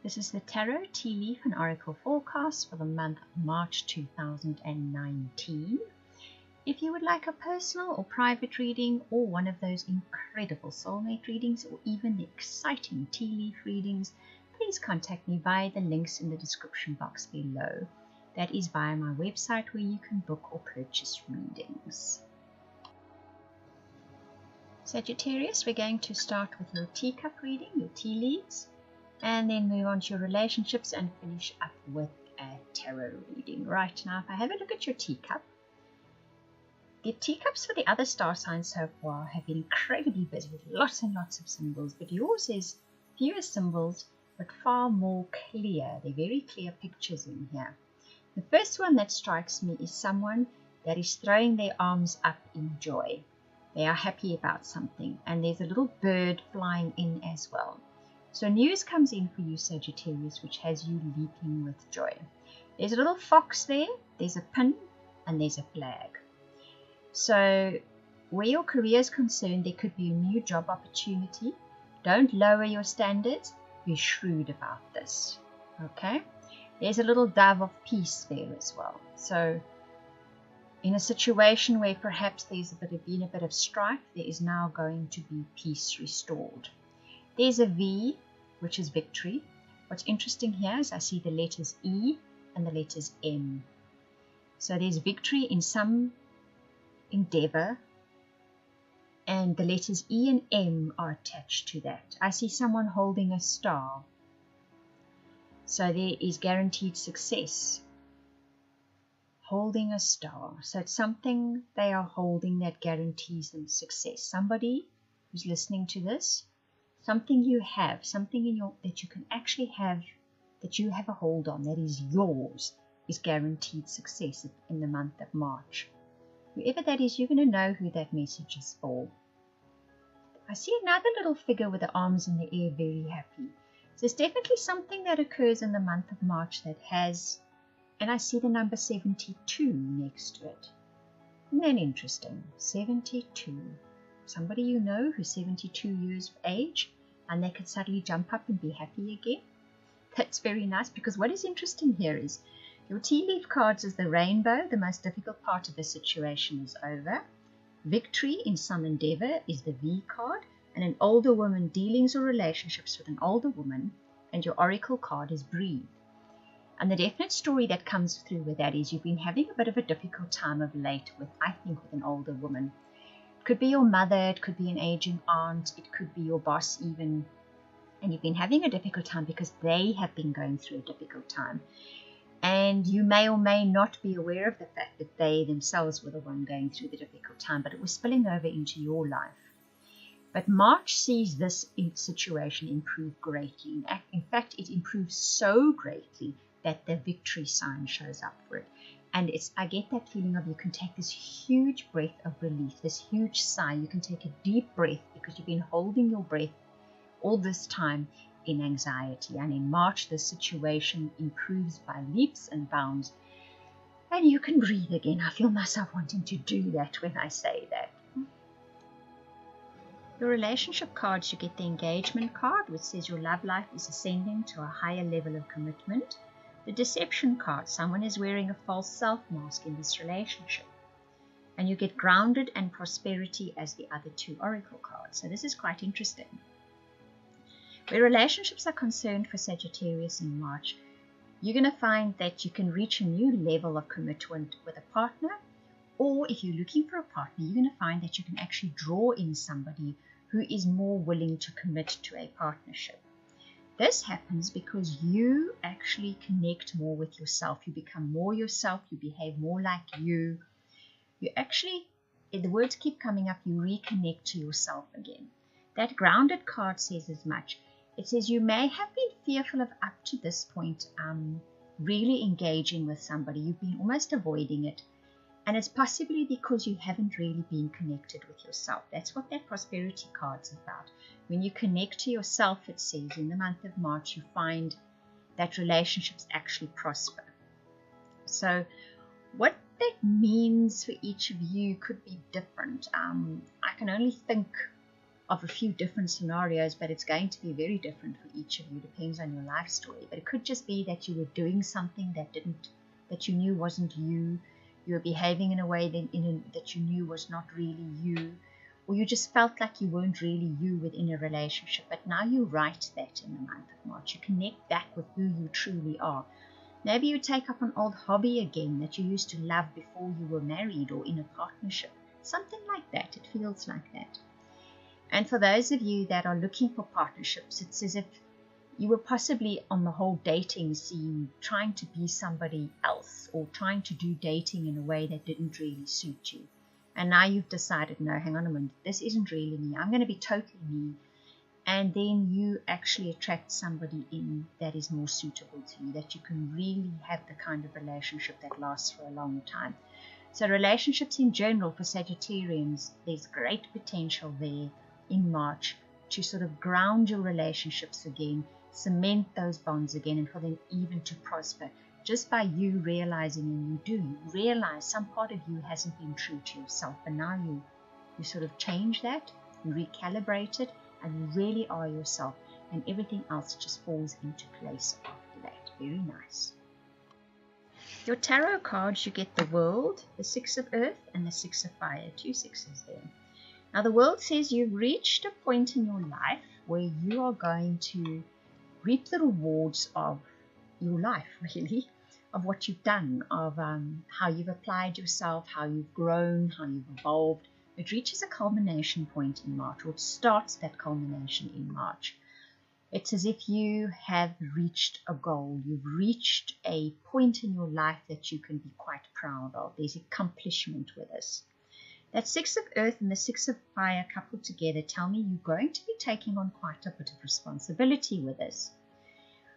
This is the Tarot, Tea Leaf and Oracle forecast for the month of March 2019. If you would like a personal or private reading, or one of those incredible soulmate readings, or even the exciting tea leaf readings, please contact me via the links in the description box below. That is via my website where you can book or purchase readings. Sagittarius, we're going to start with your teacup reading, your tea leaves, and then move on to your relationships and finish up with a tarot reading. Right, now if I have a look at your teacup, the teacups for the other star signs so far have been incredibly busy with lots and lots of symbols, but yours is fewer symbols but far more clear. They're very clear pictures in here. The first one that strikes me is someone that is throwing their arms up in joy. They are happy about something, and there's a little bird flying in as well. So news comes in for you, Sagittarius, which has you leaping with joy. There's a little fox there, there's a pin, and there's a flag. So where your career is concerned, there could be a new job opportunity. Don't lower your standards. Be shrewd about this. Okay? There's a little dove of peace there as well. So in a situation where perhaps there's been a bit of strife, there is now going to be peace restored. There's a V, which is victory. What's interesting here is I see the letters E and the letters M. So there's victory in some endeavor, and the letters E and M are attached to that. I see someone holding a star. So there is guaranteed success. Holding a star. So it's something they are holding that guarantees them success. Somebody who's listening to this, something you have, something in that you can actually have, that you have a hold on, that is yours, is guaranteed success in the month of March. Whoever that is, you're going to know who that message is for. I see another little figure with the arms in the air, very happy. So there's definitely something that occurs in the month of March that has, and I see the number 72 next to it. Isn't that interesting? 72. Somebody you know who's 72 years of age, and they could suddenly jump up and be happy again. That's very nice, because what is interesting here is your tea leaf cards is the rainbow. The most difficult part of the situation is over. Victory in some endeavor is the V card, and an older woman, dealings or relationships with an older woman, and your oracle card is breathe. And the definite story that comes through with that is you've been having a bit of a difficult time of late with, I think, with an older woman. It could be your mother, it could be an aging aunt, it could be your boss even, and you've been having a difficult time because they have been going through a difficult time. And you may or may not be aware of the fact that they themselves were the one going through the difficult time, but it was spilling over into your life. But March sees this situation improve greatly. In fact, it improves so greatly that the victory sign shows up for it. And I get that feeling of you can take this huge breath of relief, this huge sigh. You can take a deep breath because you've been holding your breath all this time in anxiety. And in March, the situation improves by leaps and bounds. And you can breathe again. I feel myself wanting to do that when I say that. Your relationship cards, you get the engagement card, which says your love life is ascending to a higher level of commitment. The deception card, someone is wearing a false self mask in this relationship. And you get grounded and prosperity as the other two oracle cards. So this is quite interesting. Where relationships are concerned for Sagittarius in March, you're going to find that you can reach a new level of commitment with a partner. Or if you're looking for a partner, you're going to find that you can actually draw in somebody who is more willing to commit to a partnership. This happens because you actually connect more with yourself. You become more yourself. You behave more like you. You actually, the words keep coming up, you reconnect to yourself again. That grounded card says as much. It says you may have been fearful of up to this point really engaging with somebody. You've been almost avoiding it. And it's possibly because you haven't really been connected with yourself. That's what that prosperity card's about. When you connect to yourself, it says, in the month of March, you find that relationships actually prosper. So what that means for each of you could be different. I can only think of a few different scenarios, but it's going to be very different for each of you. Depends on your life story. But it could just be that you were doing something that you knew wasn't you. You were behaving in a way that you knew was not really you, or you just felt like you weren't really you within a relationship. But now you write that in the month of March. You connect back with who you truly are. Maybe you take up an old hobby again that you used to love before you were married or in a partnership. Something like that. It feels like that. And for those of you that are looking for partnerships, it's as if you were possibly on the whole dating scene trying to be somebody else, or trying to do dating in a way that didn't really suit you. And now you've decided, no, hang on a minute, this isn't really me. I'm going to be totally me. And then you actually attract somebody in that is more suitable to you, that you can really have the kind of relationship that lasts for a long time. So relationships in general for Sagittarians, there's great potential there in March to sort of ground your relationships again, cement those bonds again, and for them even to prosper. Just by you realizing, and you realize some part of you hasn't been true to yourself, and now you sort of change that, you recalibrate it, and you really are yourself, and everything else just falls into place after that. Very nice. Your tarot cards, you get the World, the Six of Earth, and the Six of Fire. 2 sixes there. Now the World says you've reached a point in your life where you are going to reap the rewards of your life, really, of what you've done, of how you've applied yourself, how you've grown, how you've evolved. It reaches a culmination point in March, or it starts that culmination in March. It's as if you have reached a goal. You've reached a point in your life that you can be quite proud of. There's accomplishment with this. That Six of Earth and the Six of Fire coupled together tell me you're going to be taking on quite a bit of responsibility with this.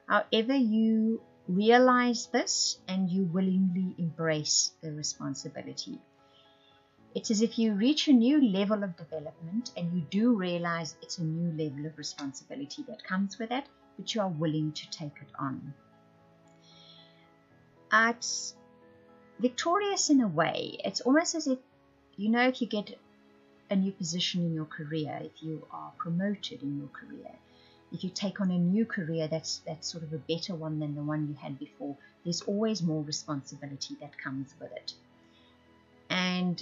However, you realize this and you willingly embrace the responsibility. It's as if you reach a new level of development and you do realize it's a new level of responsibility that comes with it, but you are willing to take it on. It's victorious in a way. It's almost as if, if you get a new position in your career, if you are promoted in your career, if you take on a new career that's sort of a better one than the one you had before, there's always more responsibility that comes with it. And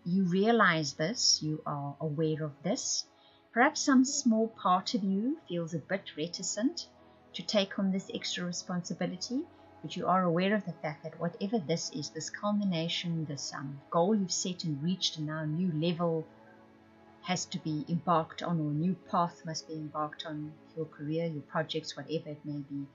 you realize this, you are aware of this. Perhaps some small part of you feels a bit reticent to take on this extra responsibility, but you are aware of the fact that whatever this is, this culmination, this goal you've set and reached, and now a new level has to be embarked on, or a new path must be embarked on, your career, your projects, whatever it may be.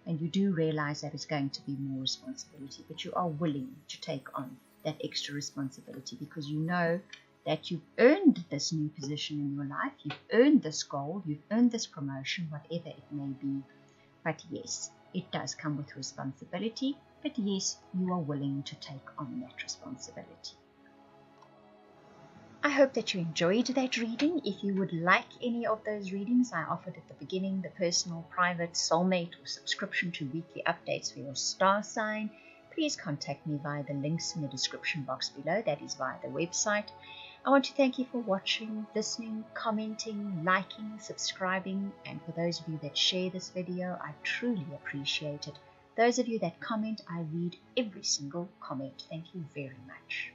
And you do realize that it's going to be more responsibility, but you are willing to take on that extra responsibility because you know that you've earned this new position in your life, you've earned this goal, you've earned this promotion, whatever it may be. But yes, it does come with responsibility, but yes, you are willing to take on that responsibility. I hope that you enjoyed that reading. If you would like any of those readings I offered at the beginning, the personal, private, soulmate, or subscription to weekly updates for your star sign, please contact me via the links in the description box below. That is via the website. I want to thank you for watching, listening, commenting, liking, subscribing, and for those of you that share this video, I truly appreciate it. Those of you that comment, I read every single comment. Thank you very much.